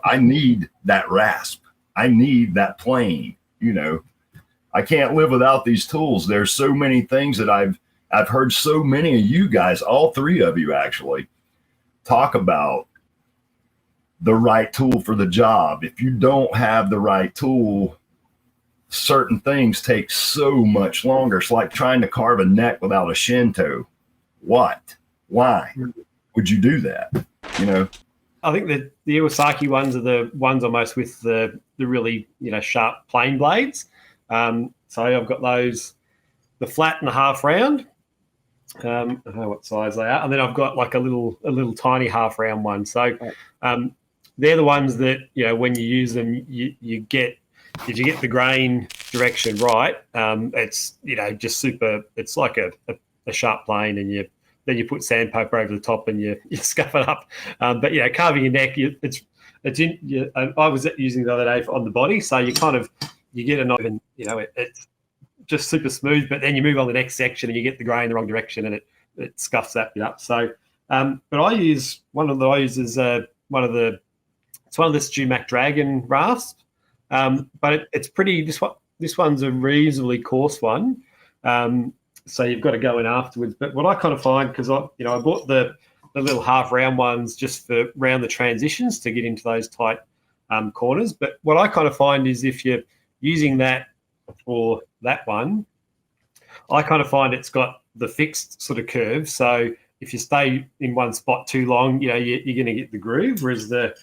I need that rasp. I need that plane. I can't live without these tools. There's so many things that I've heard so many of you guys, all three of you actually, talk about the right tool for the job. If you don't have the right tool, certain things take so much longer. It's like trying to carve a neck without a shinto. What? Why would you do that? I think that the Iwasaki ones are the ones almost with the really sharp plane blades. So I've got those, the flat and the half round. I don't know what size they are, and then I've got like a little tiny half round one. So they're the ones that when you use them, you get, if you get the grain direction right, it's just super. It's like a sharp plane, and then you put sandpaper over the top and you scuff it up. But carving your neck, I was using the other day on the body, so you get a knife and it's just super smooth. But then you move on the next section and you get the grain in the wrong direction, and it scuffs that bit up. So, but I use one of the Stumac Dragon rasps. But it's pretty. This one's a reasonably coarse one, so you've got to go in afterwards. But what I kind of find, because I bought the little half round ones just for round the transitions to get into those tight corners. But what I kind of find is if you're using that or that one, I kind of find it's got the fixed sort of curve. So if you stay in one spot too long, you're going to get the groove. Whereas the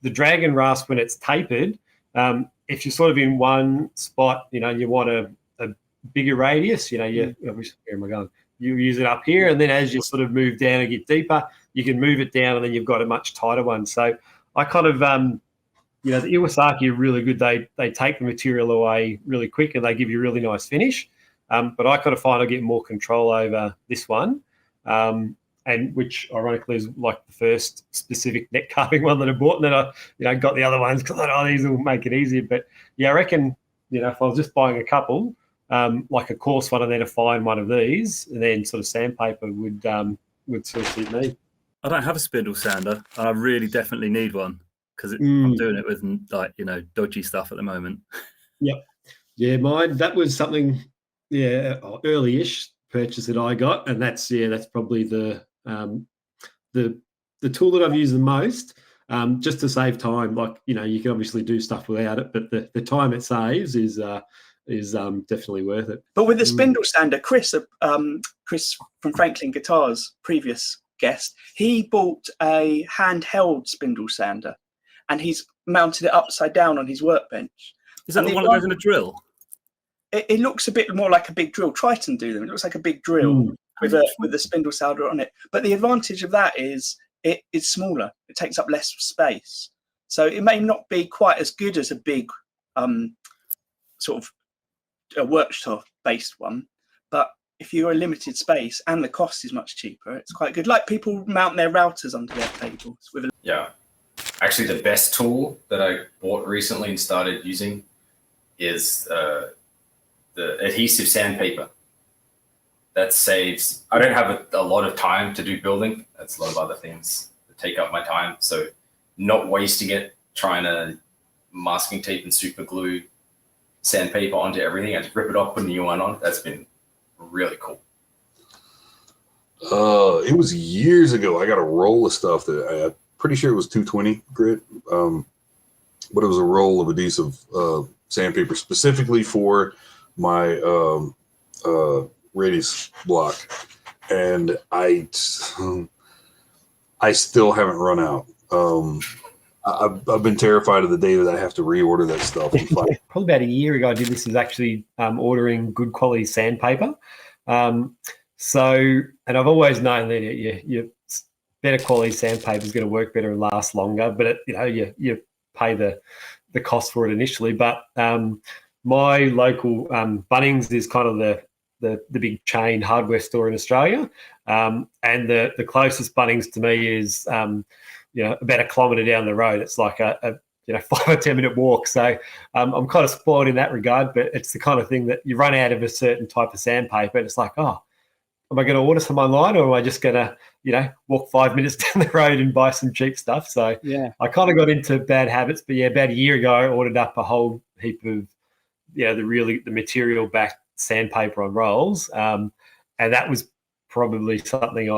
Dragon rasp, when it's tapered, if you're sort of in one spot, you want a bigger radius, where am I going? You use it up here, and then as you sort of move down and get deeper, you can move it down, and then you've got a much tighter one. So I kind of, the Iwasaki are really good. They take the material away really quick, and they give you a really nice finish. But I kind of find I get more control over this one. And which ironically is like the first specific neck carving one that I bought, and then I got the other ones because I thought, these will make it easier. But I reckon, if I was just buying a couple, like a coarse one and then a fine one of these, and then sort of sandpaper would sort of suit me. I don't have a spindle sander, and I really definitely need one because I'm doing it with dodgy stuff at the moment. Yep. Yeah, mine, that was something, early-ish purchase that I got, and that's probably the tool that I've used the most, just to save time. Like, you can obviously do stuff without it, but the time it saves is definitely worth it. But with the spindle sander, Chris from Franklin Guitars, previous guest, he bought a handheld spindle sander, and he's mounted it upside down on his workbench. Is that the one that goes in a drill? It looks a bit more like a big drill. Triton do them. It looks like a big drill with a spindle sander on it. But the advantage of that is it's smaller. It takes up less space. So it may not be quite as good as a big sort of a workshop-based one. But if you're a limited space and the cost is much cheaper, it's quite good. Like people mount their routers under their tables. Actually, the best tool that I bought recently and started using is the adhesive sandpaper. That saves, I don't have a lot of time to do building. That's a lot of other things that take up my time. So not wasting it trying to masking tape and super glue sandpaper onto everything. I just rip it off, put a new one on. That's been really cool. It was years ago. I got a roll of stuff that I'm pretty sure it was 220 grit, but it was a roll of adhesive sandpaper specifically for my radius block, and I still haven't run out. I've been terrified of the day that I have to reorder that stuff. Probably about a year ago, I did this. Is actually ordering good quality sandpaper. And I've always known that your better quality sandpaper is going to work better and last longer. But you pay the cost for it initially. But my local Bunnings is kind of the big chain hardware store in Australia, and the closest Bunnings to me is about a kilometre down the road. It's like a 5 or 10 minute walk. So I'm kind of spoiled in that regard. But it's the kind of thing that you run out of a certain type of sandpaper, and it's like, am I going to order some online, or am I just going to, walk 5 minutes down the road and buy some cheap stuff? So Yeah. I kind of got into bad habits, but about a year ago, I ordered up a whole heap of, the material backed sandpaper on rolls. And that was probably something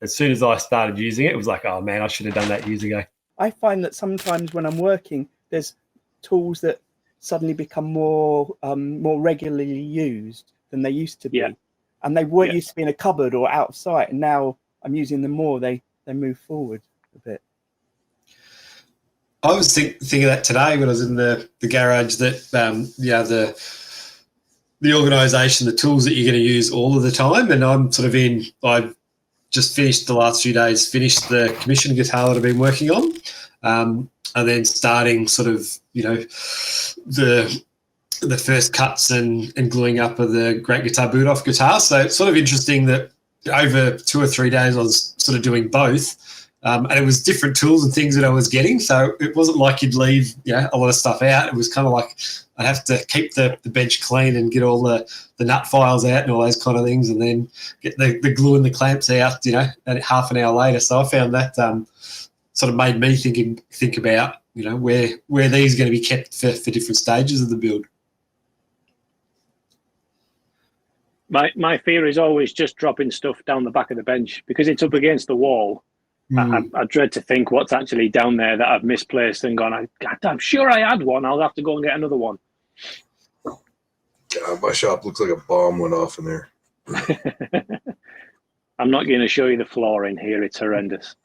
as soon as I started using it, it was like, oh man, I should have done that years ago. I find that sometimes when I'm working, there's tools that suddenly become more regularly used than they used to be. Yeah. And they used to be in a cupboard or out of sight, and now I'm using them more. They move forward a bit. I was thinking that today when I was in the garage, that the organisation, the tools that you're going to use all of the time, and I'm sort of I just finished the last few days, finished the commission guitar that I've been working on, and then starting sort of the first cuts and gluing up of the Great Guitar Boot Off guitar. So it's sort of interesting that over 2 or 3 days I was sort of doing both. And it was different tools and things that I was getting. So it wasn't like you'd leave a lot of stuff out. It was kind of like I'd have to keep the bench clean and get all the nut files out and all those kind of things, and then get the glue and the clamps out, half an hour later. So I found that sort of made me think about, where these are going to be kept for different stages of the build. My fear is always just dropping stuff down the back of the bench because it's up against the wall. I dread to think what's actually down there that I've misplaced and gone, I'm sure I had one. I'll have to go and get another one. God, my shop looks like a bomb went off in there. I'm not going to show you the flooring here. It's horrendous.